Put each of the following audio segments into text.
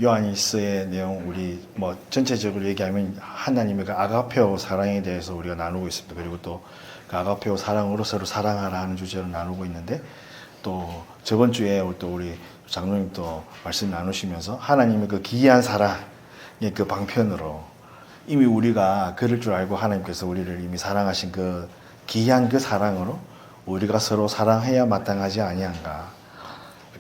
요한일서의 내용 우리 뭐 전체적으로 얘기하면 하나님의 그 아가페오 사랑에 대해서 우리가 나누고 있습니다. 그리고 또 그 아가페오 사랑으로 서로 사랑하라 하는 주제로 나누고 있는데, 또 저번 주에 또 우리 장로님 또 말씀 나누시면서 하나님의 그 기이한 사랑의 그 방편으로 이미 우리가 그럴 줄 알고 하나님께서 우리를 이미 사랑하신 그 기이한 그 사랑으로 우리가 서로 사랑해야 마땅하지 아니한가,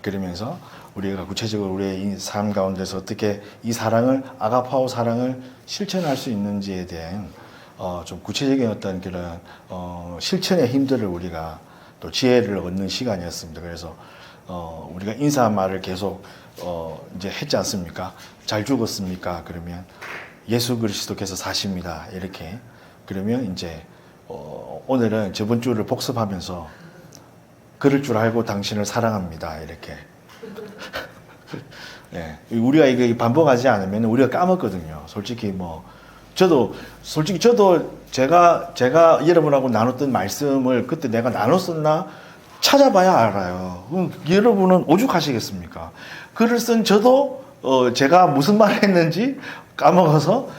그러면서 우리가 구체적으로 우리의 삶 가운데서 어떻게 이 사랑을, 아가파오 사랑을 실천할 수 있는지에 대한 좀 구체적인 어떤 그런 실천의 힘들을 우리가 또 지혜를 얻는 시간이었습니다. 그래서 우리가 인사말을 계속 이제 했지 않습니까? 잘 죽었습니까? 그러면 예수 그리스도께서 사십니다. 이렇게. 그러면 이제 오늘은 저번 주를 복습하면서 그럴 줄 알고 당신을 사랑합니다. 이렇게. 네, 우리가 이거 반복하지 않으면 우리가 까먹거든요. 솔직히 저도 제가 여러분하고 나눴던 말씀을 그때 내가 나눴었나 찾아봐야 알아요. 그럼 여러분은 오죽하시겠습니까? 글을 쓴 저도 제가 무슨 말을 했는지 까먹어서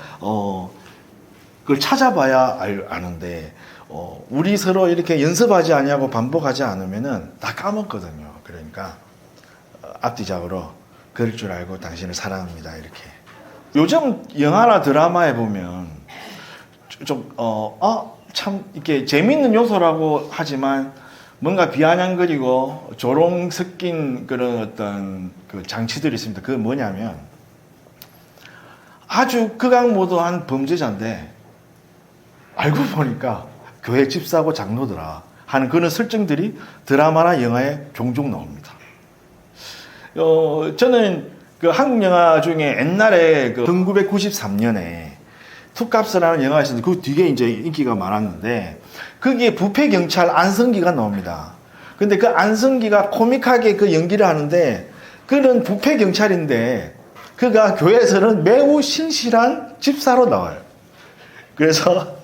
그걸 찾아봐야 아는데, 우리 서로 이렇게 연습하지 아니하고 반복하지 않으면은 다 까먹거든요. 그러니까 앞뒤작으로 그럴 줄 알고 당신을 사랑합니다. 이렇게. 요즘 영화나 드라마에 보면 참 이렇게 재밌는 요소라고 하지만 뭔가 비아냥거리고 조롱 섞인 그런 어떤 그 장치들이 있습니다. 그게 뭐냐면 아주 극악무도한 범죄자인데 알고 보니까 교회 집사고 장로더라 하는 그런 설정들이 드라마나 영화에 종종 나옵니다. 저는 그 한국 영화 중에 옛날에 그 1993년에 투캅스라는 영화가 있었는데 그 뒤에 이제 인기가 많았는데, 거기에 부패 경찰 안성기가 나옵니다. 근데 그 안성기가 코믹하게 그 연기를 하는데, 그는 부패 경찰인데 그가 교회에서는 매우 신실한 집사로 나와요. 그래서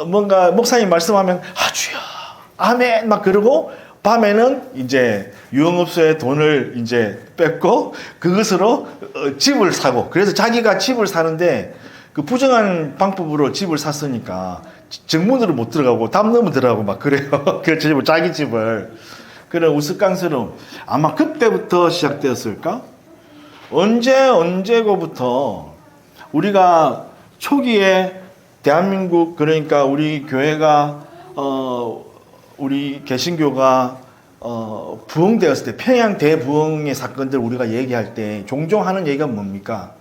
뭔가 목사님 말씀하면 주여 아멘 막 그러고, 밤에는 이제 유흥업소에 돈을 이제 뺏고 그것으로 집을 사고, 그래서 자기가 집을 사는데 그 부정한 방법으로 집을 샀으니까 정문으로 못 들어가고 담 넘어 들어가고 막 그래요. 그 집을, 자기 집을. 그런 우스꽝스러움. 아마 그때부터 시작되었을까? 언제고부터 우리가 초기에 대한민국, 그러니까 우리 교회가 우리 개신교가 부흥되었을 때, 평양 대부흥의 사건들 우리가 얘기할 때 종종 하는 얘기가 뭡니까?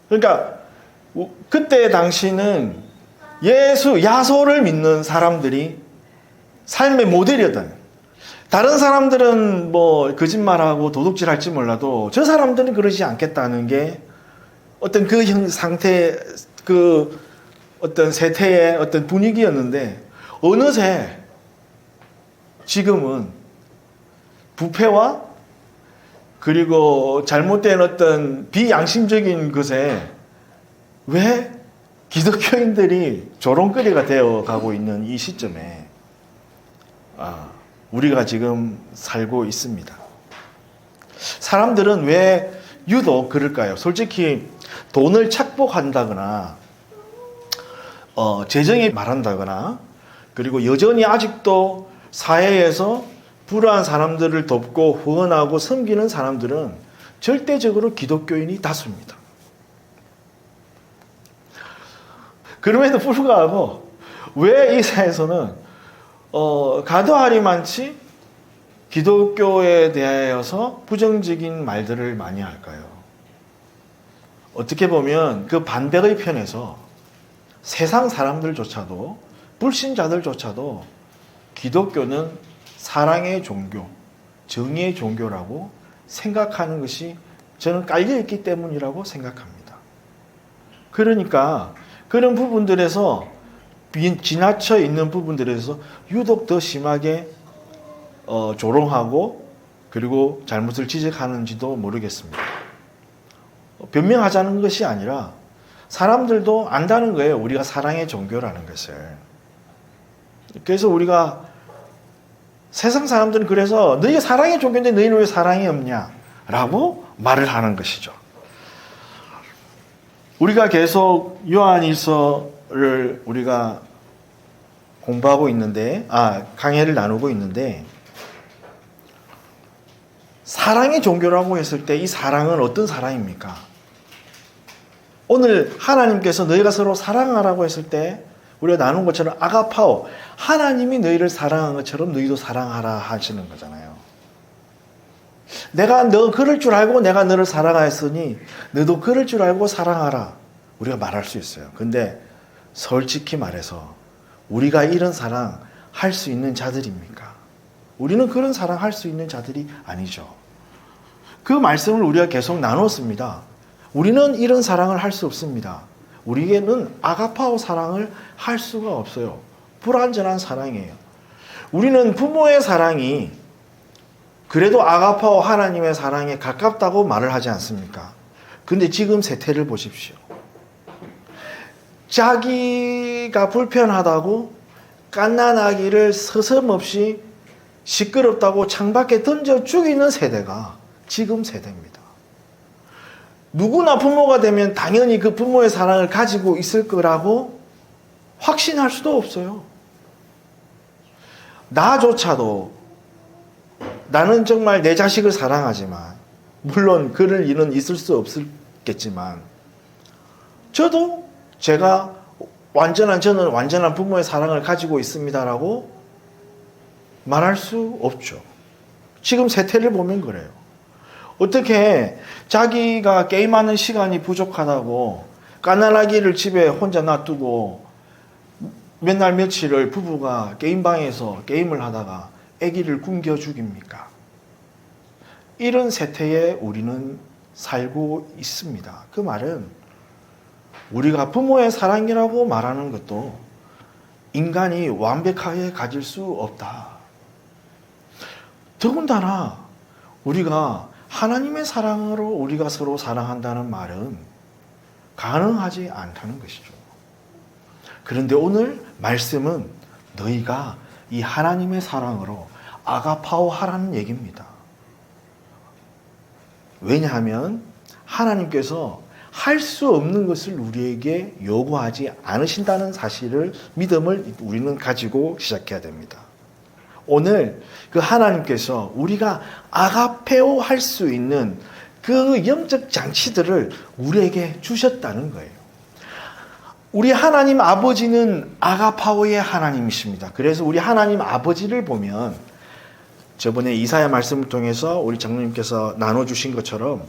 그러니까 그때 당시는 야소를 믿는 사람들이 삶의 모델이었다는, 다른 사람들은 뭐 거짓말하고 도둑질 할지 몰라도 저 사람들은 그러지 않겠다는 게 어떤 그 상태, 그 어떤 세태의 어떤 분위기였는데, 어느새 지금은 부패와 그리고 잘못된 어떤 비양심적인 것에 왜 기독교인들이 조롱거리가 되어 가고 있는 이 시점에 우리가 지금 살고 있습니다. 사람들은 왜 유독 그럴까요? 솔직히 돈을 착복한다거나 재정이 말한다거나, 그리고 여전히 아직도 사회에서 불우한 사람들을 돕고 후원하고 섬기는 사람들은 절대적으로 기독교인이 다수입니다. 그럼에도 불구하고 왜 이 사회에서는 가도하리만치 기독교에 대하여서 부정적인 말들을 많이 할까요? 어떻게 보면 그 반대의 편에서 세상 사람들조차도, 불신자들조차도 기독교는 사랑의 종교, 정의의 종교라고 생각하는 것이 저는 깔려있기 때문이라고 생각합니다. 그러니까 그런 부분들에서, 지나쳐 있는 부분들에서 유독 더 심하게 조롱하고 그리고 잘못을 지적하는지도 모르겠습니다. 변명하자는 것이 아니라 사람들도 안다는 거예요. 우리가 사랑의 종교라는 것을. 그래서 우리가, 세상 사람들은 그래서 너희가 사랑의 종교인데 너희는 왜 사랑이 없냐? 라고 말을 하는 것이죠. 우리가 계속 요한일서를 우리가 공부하고 있는데, 강해를 나누고 있는데, 사랑의 종교라고 했을 때 이 사랑은 어떤 사랑입니까? 오늘 하나님께서 너희가 서로 사랑하라고 했을 때 우리가 나눈 것처럼 아가파오, 하나님이 너희를 사랑한 것처럼 너희도 사랑하라 하시는 거잖아요. 내가 너 그럴 줄 알고 내가 너를 사랑하였으니 너도 그럴 줄 알고 사랑하라. 우리가 말할 수 있어요. 근데 솔직히 말해서 우리가 이런 사랑 할 수 있는 자들입니까? 우리는 그런 사랑 할 수 있는 자들이 아니죠. 그 말씀을 우리가 계속 나눴습니다. 우리는 이런 사랑을 할 수 없습니다. 우리에게는 아가파오 사랑을 할 수가 없어요. 불완전한 사랑이에요. 우리는 부모의 사랑이 그래도 아가파오 하나님의 사랑에 가깝다고 말을 하지 않습니까? 근데 지금 세태를 보십시오. 자기가 불편하다고 갓난아기를 서슴없이 시끄럽다고 창밖에 던져 죽이는 세대가 지금 세대입니다. 누구나 부모가 되면 당연히 그 부모의 사랑을 가지고 있을 거라고 확신할 수도 없어요. 나조차도 나는 정말 내 자식을 사랑하지만 물론 그럴 일은 있을 수 없겠지만 저도 제가 저는 완전한 부모의 사랑을 가지고 있습니다라고 말할 수 없죠. 지금 세태를 보면 그래요. 어떻게 자기가 게임하는 시간이 부족하다고 갓난아기를 집에 혼자 놔두고 몇 날 며칠을 부부가 게임방에서 게임을 하다가 아기를 굶겨 죽입니까? 이런 세태에 우리는 살고 있습니다. 그 말은 우리가 부모의 사랑이라고 말하는 것도 인간이 완벽하게 가질 수 없다. 더군다나 우리가 하나님의 사랑으로 우리가 서로 사랑한다는 말은 가능하지 않다는 것이죠. 그런데 오늘 말씀은 너희가 이 하나님의 사랑으로 아가파오 하라는 얘기입니다. 왜냐하면 하나님께서 할 수 없는 것을 우리에게 요구하지 않으신다는 사실을, 믿음을 우리는 가지고 시작해야 됩니다. 오늘 그 하나님께서 우리가 아가페오 할 수 있는 그 영적 장치들을 우리에게 주셨다는 거예요. 우리 하나님 아버지는 아가파오의 하나님이십니다. 그래서 우리 하나님 아버지를 보면 저번에 이사야 말씀을 통해서 우리 장로님께서 나눠주신 것처럼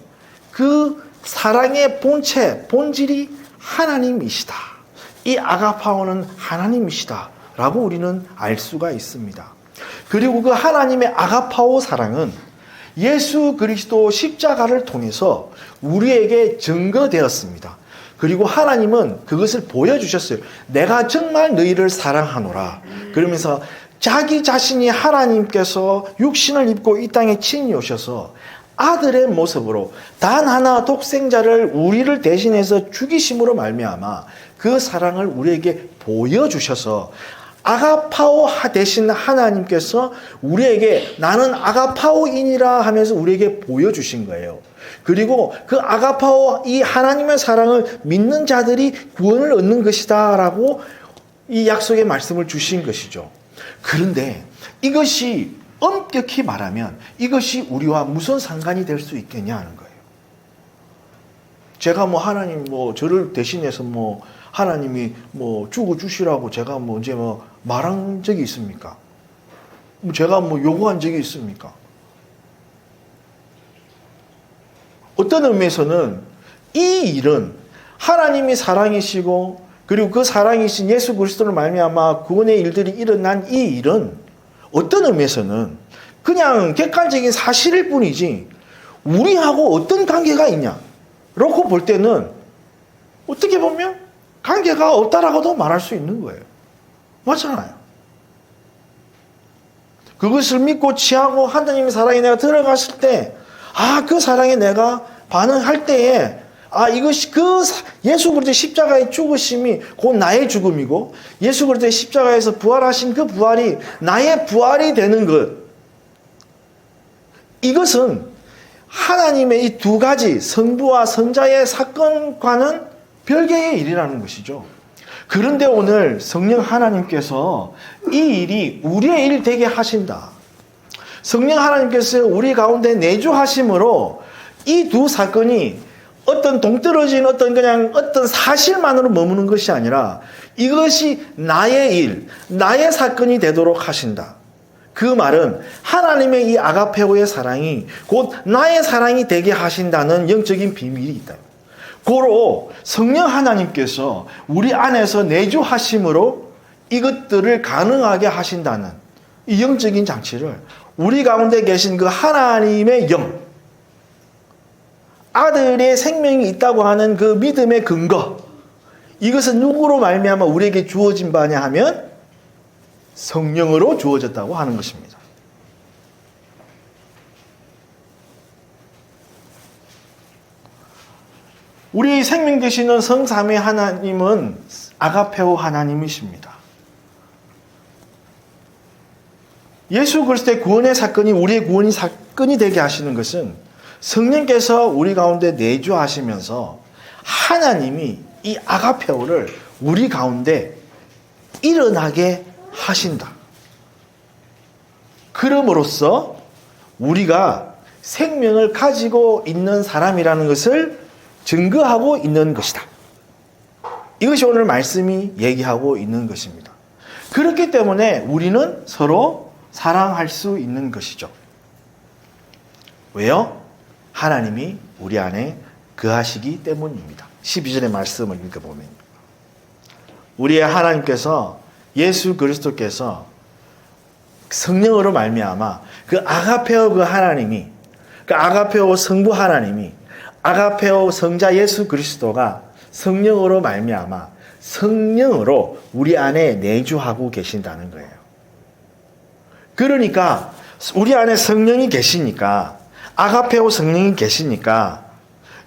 그 사랑의 본체, 본질이 하나님이시다. 이 아가파오는 하나님이시다 라고 우리는 알 수가 있습니다. 그리고 그 하나님의 아가파오 사랑은 예수 그리스도 십자가를 통해서 우리에게 증거되었습니다. 그리고 하나님은 그것을 보여주셨어요. 내가 정말 너희를 사랑하노라. 그러면서 자기 자신이 하나님께서 육신을 입고 이 땅에 친히 오셔서 아들의 모습으로 단 하나 독생자를 우리를 대신해서 죽이심으로 말미암아 그 사랑을 우리에게 보여주셔서 아가파오 대신 하나님께서 우리에게 나는 아가파오인이라 하면서 우리에게 보여주신 거예요. 그리고 그 아가파오 이 하나님의 사랑을 믿는 자들이 구원을 얻는 것이다 라고 이 약속의 말씀을 주신 것이죠. 그런데 이것이 엄격히 말하면 이것이 우리와 무슨 상관이 될 수 있겠냐 하는 거예요. 제가 하나님 저를 대신해서 하나님이 죽어 주시라고 제가 언제 말한 적이 있습니까? 제가 요구한 적이 있습니까? 어떤 의미에서는 이 일은 하나님이 사랑이시고 그리고 그 사랑이신 예수 그리스도를 말미암아 구원의 일들이 일어난 이 일은 어떤 의미에서는 그냥 객관적인 사실일 뿐이지 우리하고 어떤 관계가 있냐라고 볼 때는 어떻게 보면 관계가 없다라고도 말할 수 있는 거예요. 맞잖아요. 그것을 믿고 취하고 하나님의 사랑에 내가 들어갔을 때 그 사랑에 내가 반응할 때에 이것이 예수 그리스도의 십자가의 죽으심이 곧 나의 죽음이고 예수 그리스도의 십자가에서 부활하신 그 부활이 나의 부활이 되는 것. 이것은 하나님의 이 두 가지 성부와 성자의 사건과는 별개의 일이라는 것이죠. 그런데 오늘 성령 하나님께서 이 일이 우리의 일 되게 하신다. 성령 하나님께서 우리 가운데 내주하심으로 이 두 사건이 어떤 동떨어진 어떤 사실만으로 머무는 것이 아니라 이것이 나의 일, 나의 사건이 되도록 하신다. 그 말은 하나님의 이 아가페오의 사랑이 곧 나의 사랑이 되게 하신다는 영적인 비밀이 있다. 고로 성령 하나님께서 우리 안에서 내주하심으로 이것들을 가능하게 하신다는 이 영적인 장치를 우리 가운데 계신 그 하나님의 영, 아들의 생명이 있다고 하는 그 믿음의 근거, 이것은 누구로 말미암아 우리에게 주어진 바냐 하면 성령으로 주어졌다고 하는 것입니다. 우리 생명 되시는 성삼위 하나님은 아가페오 하나님이십니다. 예수 그리스도의 구원의 사건이 우리의 구원의 사건이 되게 하시는 것은 성령께서 우리 가운데 내주하시면서 하나님이 이 아가페오를 우리 가운데 일어나게 하신다. 그럼으로써 우리가 생명을 가지고 있는 사람이라는 것을 증거하고 있는 것이다. 이것이 오늘 말씀이 얘기하고 있는 것입니다. 그렇기 때문에 우리는 서로 사랑할 수 있는 것이죠. 왜요? 하나님이 우리 안에 거하시기 때문입니다. 12절의 말씀을 읽어보면 우리의 하나님께서 예수 그리스도께서 성령으로 말미암아 그 아가페오 그 하나님이 그 아가페오 성부 하나님이 아가페오 성자 예수 그리스도가 성령으로 말미암아 성령으로 우리 안에 내주하고 계신다는 거예요. 그러니까 우리 안에 성령이 계시니까 아가페오 성령이 계시니까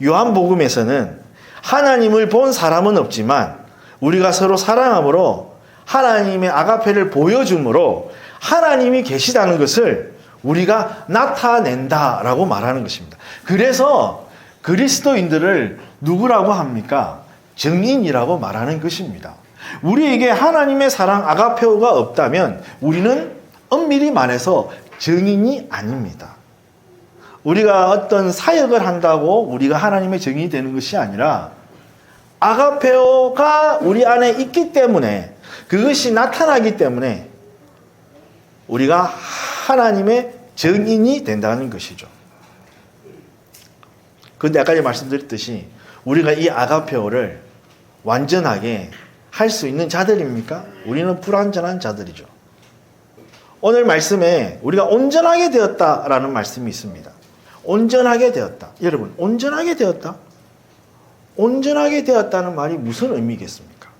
요한복음에서는 하나님을 본 사람은 없지만 우리가 서로 사랑함으로 하나님의 아가페를 보여줌으로 하나님이 계시다는 것을 우리가 나타낸다라고 말하는 것입니다. 그래서 그리스도인들을 누구라고 합니까? 증인이라고 말하는 것입니다. 우리에게 하나님의 사랑 아가페오가 없다면 우리는 엄밀히 말해서 증인이 아닙니다. 우리가 어떤 사역을 한다고 우리가 하나님의 증인이 되는 것이 아니라 아가페오가 우리 안에 있기 때문에 그것이 나타나기 때문에 우리가 하나님의 증인이 된다는 것이죠. 그런데 아까 말씀드렸듯이 우리가 이 아가페오를 완전하게 할 수 있는 자들입니까? 우리는 불완전한 자들이죠. 오늘 말씀에 우리가 온전하게 되었다라는 말씀이 있습니다. 온전하게 되었다. 여러분, 온전하게 되었다? 온전하게 되었다는 말이 무슨 의미겠습니까?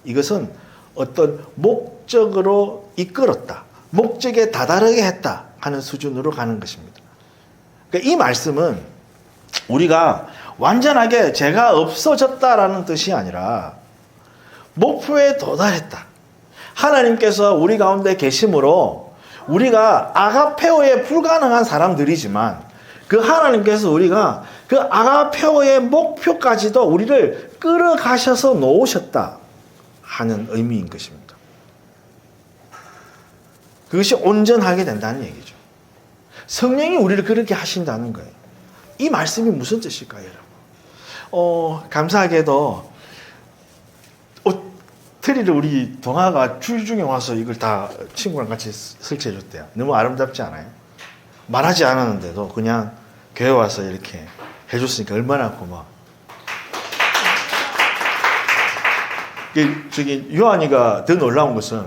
이것은 어떤 목적으로 이끌었다. 목적에 다다르게 했다 하는 수준으로 가는 것입니다. 그러니까 이 말씀은 우리가 완전하게 죄가 없어졌다라는 뜻이 아니라 목표에 도달했다. 하나님께서 우리 가운데 계심으로 우리가 아가페오에 불가능한 사람들이지만 그 하나님께서 우리가 그 아가페오의 목표까지도 우리를 끌어가셔서 놓으셨다 하는 의미인 것입니다. 그것이 온전하게 된다는 얘기죠. 성령이 우리를 그렇게 하신다는 거예요. 이 말씀이 무슨 뜻일까요, 여러분? 감사하게도 트리를 우리 동아가 주중에 와서 이걸 다 친구랑 같이 설치해 줬대요. 너무 아름답지 않아요? 말하지 않았는데도 그냥 교회 와서 이렇게 해줬으니까 얼마나 고마워. 저기 요한이가 더 놀라운 것은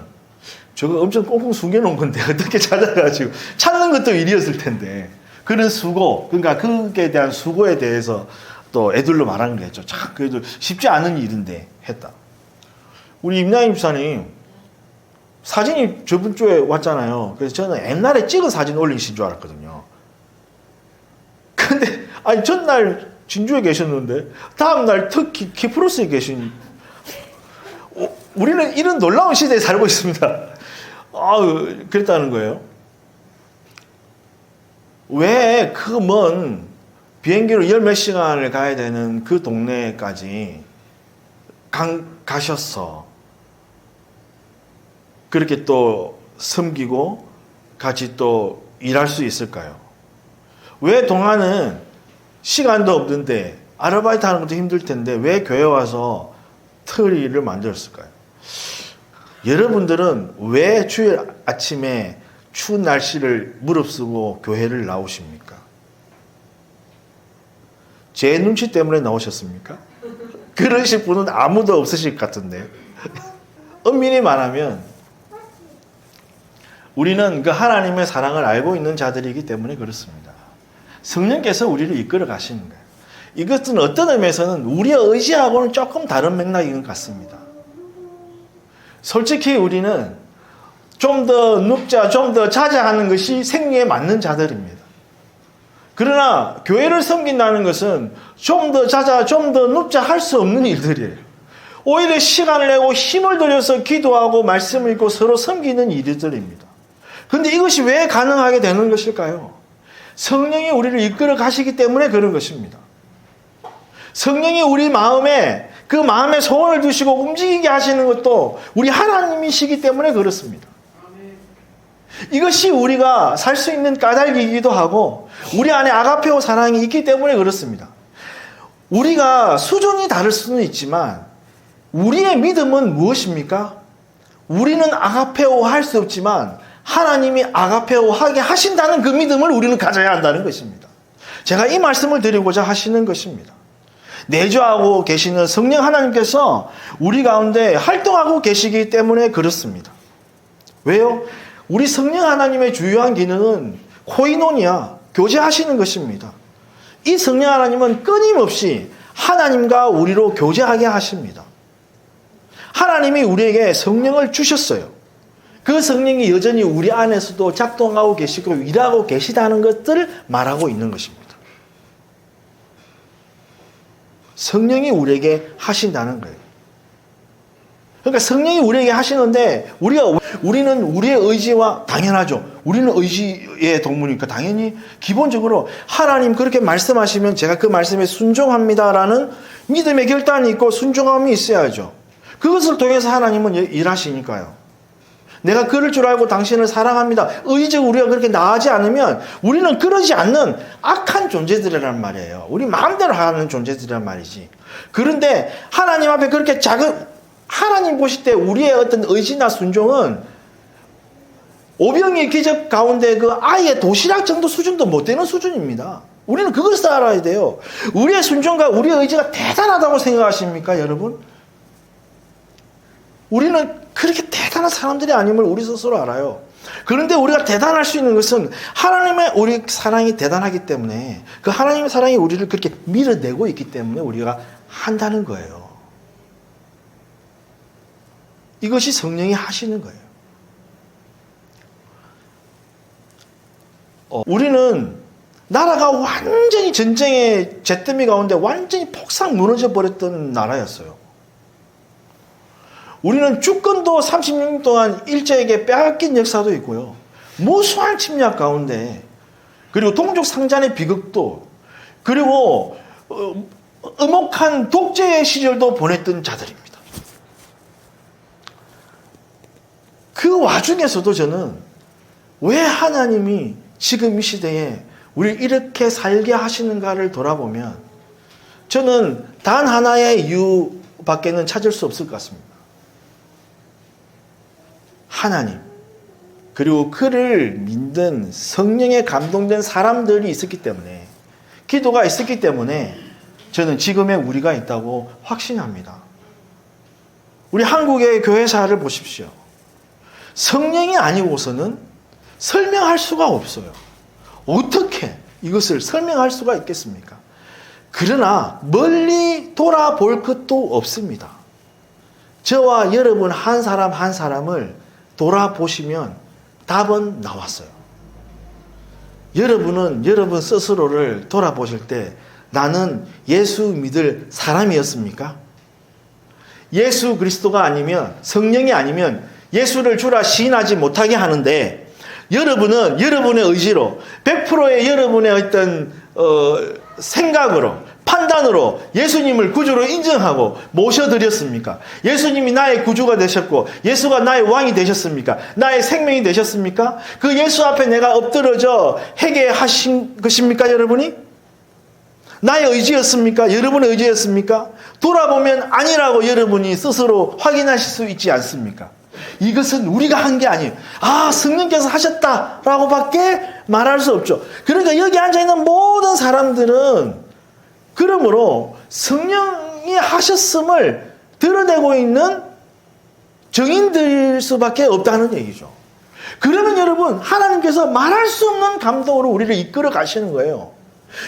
저거 엄청 꽁꽁 숨겨놓은 건데 어떻게 찾아가지고 찾는 것도 일이었을 텐데 그런 수고, 그러니까 그에 대한 수고에 대해서 또 애들로 말하는 게 있죠. 참 그래도 쉽지 않은 일인데 했다. 우리 임나임 집사님 사진이 저번 주에 왔잖아요. 그래서 저는 옛날에 찍은 사진 올리신 줄 알았거든요. 근데 아니 전날 진주에 계셨는데 다음날 특히 키프로스에 계신 우리는 이런 놀라운 시대에 살고 있습니다. 그랬다는 거예요. 왜 그 먼 비행기로 열 몇 시간을 가야 되는 그 동네까지 가셨어? 그렇게 또 섬기고 같이 또 일할 수 있을까요? 왜 동안은 시간도 없는데 아르바이트 하는 것도 힘들 텐데 왜 교회 와서 트리를 만들었을까요? 여러분들은 왜 주일 아침에 추운 날씨를 무릅쓰고 교회를 나오십니까? 제 눈치 때문에 나오셨습니까? 그러실 분은 아무도 없으실 것 같은데. 엄밀히 말하면 우리는 그 하나님의 사랑을 알고 있는 자들이기 때문에 그렇습니다. 성령께서 우리를 이끌어 가시는 거예요. 이것은 어떤 의미에서는 우리의 의지하고는 조금 다른 맥락인 것 같습니다. 솔직히 우리는 좀 더 눕자, 좀 더 자자 하는 것이 생리에 맞는 자들입니다. 그러나 교회를 섬긴다는 것은 좀 더 자자, 좀 더 눕자 할 수 없는 일들이에요. 오히려 시간을 내고 힘을 들여서 기도하고 말씀을 읽고 서로 섬기는 일들입니다. 그런데 이것이 왜 가능하게 되는 것일까요? 성령이 우리를 이끌어 가시기 때문에 그런 것입니다. 성령이 우리 마음에 그 마음의 소원을 두시고 움직이게 하시는 것도 우리 하나님이시기 때문에 그렇습니다. 이것이 우리가 살 수 있는 까닭이기도 하고 우리 안에 아가페오 사랑이 있기 때문에 그렇습니다. 우리가 수준이 다를 수는 있지만 우리의 믿음은 무엇입니까? 우리는 아가페오 할 수 없지만 하나님이 아가페오 하게 하신다는 그 믿음을 우리는 가져야 한다는 것입니다. 제가 이 말씀을 드리고자 하시는 것입니다. 내주하고 계시는 성령 하나님께서 우리 가운데 활동하고 계시기 때문에 그렇습니다. 왜요? 우리 성령 하나님의 주요한 기능은 코이노니아, 교제하시는 것입니다. 이 성령 하나님은 끊임없이 하나님과 우리로 교제하게 하십니다. 하나님이 우리에게 성령을 주셨어요. 그 성령이 여전히 우리 안에서도 작동하고 계시고 일하고 계시다는 것들을 말하고 있는 것입니다. 성령이 우리에게 하신다는 거예요. 그러니까 성령이 우리에게 하시는데 우리는 우리의 의지와 당연하죠. 우리는 의지의 동물이니까 당연히 기본적으로 하나님 그렇게 말씀하시면 제가 그 말씀에 순종합니다라는 믿음의 결단이 있고 순종함이 있어야죠. 그것을 통해서 하나님은 일하시니까요. 내가 그럴 줄 알고 당신을 사랑합니다. 의지적으로 우리가 그렇게 나아지 않으면 우리는 그러지 않는 악한 존재들이란 말이에요. 우리 마음대로 하는 존재들이란 말이지. 그런데 하나님 앞에 그렇게 하나님 보실 때 우리의 어떤 의지나 순종은 오병이의 기적 가운데 그 아이의 도시락 정도 수준도 못 되는 수준입니다. 우리는 그것을 알아야 돼요. 우리의 순종과 우리의 의지가 대단하다고 생각하십니까, 여러분? 우리는 그렇게 대단한 사람들이 아님을 우리 스스로 알아요. 그런데 우리가 대단할 수 있는 것은 하나님의 우리 사랑이 대단하기 때문에 그 하나님의 사랑이 우리를 그렇게 밀어내고 있기 때문에 우리가 한다는 거예요. 이것이 성령이 하시는 거예요. 우리는 나라가 완전히 전쟁의 잿더미 가운데 완전히 폭삭 무너져 버렸던 나라였어요. 우리는 주권도 36년 동안 일제에게 빼앗긴 역사도 있고요. 무수한 침략 가운데 그리고 동족 상잔의 비극도 그리고 음혹한 독재의 시절도 보냈던 자들입니다. 그 와중에서도 저는 왜 하나님이 지금 이 시대에 우리를 이렇게 살게 하시는가를 돌아보면 저는 단 하나의 이유밖에는 찾을 수 없을 것 같습니다. 하나님 그리고 그를 믿는 성령에 감동된 사람들이 있었기 때문에 기도가 있었기 때문에 저는 지금의 우리가 있다고 확신합니다. 우리 한국의 교회사를 보십시오. 성령이 아니고서는 설명할 수가 없어요. 어떻게 이것을 설명할 수가 있겠습니까? 그러나 멀리 돌아볼 것도 없습니다. 저와 여러분 한 사람 한 사람을 돌아보시면 답은 나왔어요. 여러분은 여러분 스스로를 돌아보실 때 나는 예수 믿을 사람이었습니까? 예수 그리스도가 아니면 성령이 아니면 예수를 주라 시인하지 못하게 하는데 여러분은 여러분의 의지로 100%의 여러분의 어떤 생각으로 판단으로 예수님을 구주로 인정하고 모셔드렸습니까? 예수님이 나의 구주가 되셨고 예수가 나의 왕이 되셨습니까? 나의 생명이 되셨습니까? 그 예수 앞에 내가 엎드러져 회개하신 것입니까, 여러분이? 나의 의지였습니까? 여러분의 의지였습니까? 돌아보면 아니라고 여러분이 스스로 확인하실 수 있지 않습니까? 이것은 우리가 한 게 아니에요. 아, 성령께서 하셨다라고 밖에 말할 수 없죠. 그러니까 여기 앉아있는 모든 사람들은 그러므로 성령이 하셨음을 드러내고 있는 증인들 수밖에 없다는 얘기죠. 그러면 여러분, 하나님께서 말할 수 없는 감동으로 우리를 이끌어 가시는 거예요.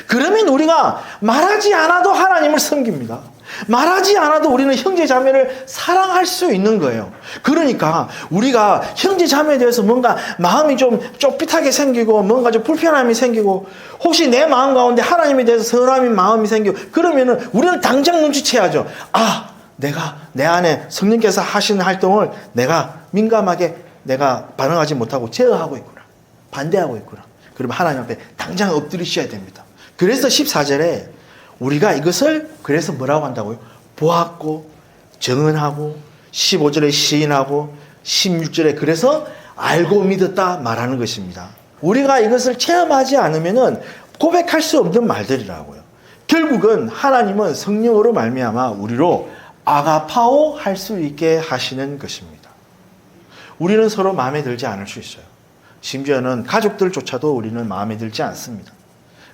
그러면 우리가 말하지 않아도 하나님을 섬깁니다. 말하지 않아도 우리는 형제 자매를 사랑할 수 있는 거예요. 그러니까 우리가 형제 자매에 대해서 뭔가 마음이 좀 좁빗하게 생기고 뭔가 좀 불편함이 생기고 혹시 내 마음 가운데 하나님에 대해서 선함인 마음이 생기고 그러면은 우리는 당장 눈치채야죠. 아, 내가 내 안에 성령께서 하시는 활동을 내가 민감하게 내가 반응하지 못하고 제어하고 있구나. 반대하고 있구나. 그러면 하나님 앞에 당장 엎드리셔야 됩니다. 그래서 14절에 우리가 이것을 그래서 뭐라고 한다고요? 보았고 증언하고 15절에 시인하고 16절에 그래서 알고 믿었다 말하는 것입니다. 우리가 이것을 체험하지 않으면은 고백할 수 없는 말들이라고요. 결국은 하나님은 성령으로 말미암아 우리로 아가파오 할 수 있게 하시는 것입니다. 우리는 서로 마음에 들지 않을 수 있어요. 심지어는 가족들조차도 우리는 마음에 들지 않습니다.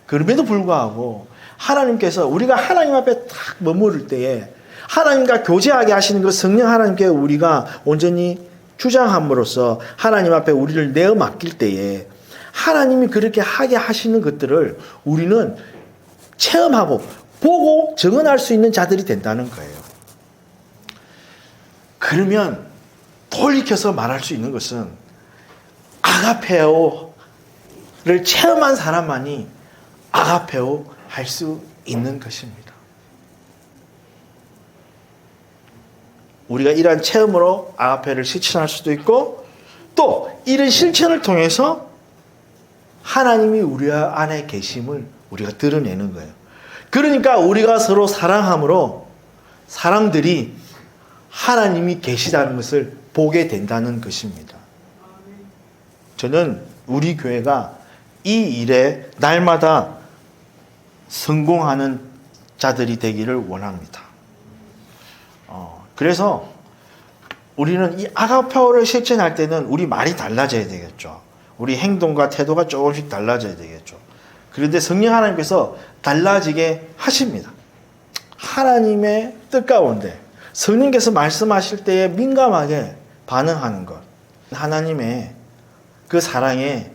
그럼에도 불구하고 하나님께서 우리가 하나님 앞에 딱 머무를 때에 하나님과 교제하게 하시는 그 성령 하나님께 우리가 온전히 주장함으로써 하나님 앞에 우리를 내어 맡길 때에 하나님이 그렇게 하게 하시는 것들을 우리는 체험하고 보고 증언할 수 있는 자들이 된다는 거예요. 그러면 돌이켜서 말할 수 있는 것은 아가페오를 체험한 사람만이 아가페오 할 수 있는 것입니다. 우리가 이러한 체험으로 아가페를 실천할 수도 있고 또 이런 실천을 통해서 하나님이 우리 안에 계심을 우리가 드러내는 거예요. 그러니까 우리가 서로 사랑함으로 사람들이 하나님이 계시다는 것을 보게 된다는 것입니다. 저는 우리 교회가 이 일에 날마다 성공하는 자들이 되기를 원합니다. 그래서 우리는 이 아가페오를 실천할 때는 우리 말이 달라져야 되겠죠. 우리 행동과 태도가 조금씩 달라져야 되겠죠. 그런데 성령 하나님께서 달라지게 하십니다. 하나님의 뜻 가운데 성령께서 말씀하실 때에 민감하게 반응하는 것. 하나님의 그 사랑에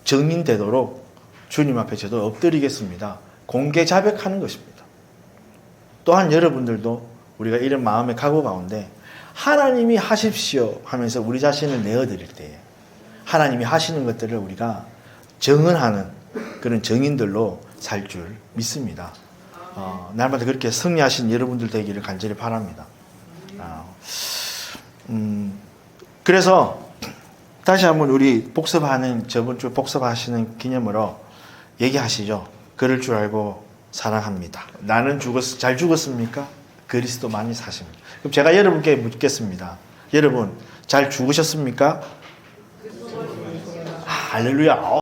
증인되도록 주님 앞에 저도 엎드리겠습니다. 공개 자백하는 것입니다. 또한 여러분들도 우리가 이런 마음의 각오 가운데 하나님이 하십시오 하면서 우리 자신을 내어드릴 때에 하나님이 하시는 것들을 우리가 증언하는 그런 증인들로 살 줄 믿습니다. 날마다 그렇게 승리하신 여러분들 되기를 간절히 바랍니다. 그래서 다시 한번 우리 복습하는 저번 주 복습하시는 기념으로 얘기하시죠. 그럴 줄 알고 사랑합니다. 나는 잘 죽었습니까? 그리스도만이 사십니다. 그럼 제가 여러분께 묻겠습니다. 여러분 잘 죽으셨습니까? 할렐루야.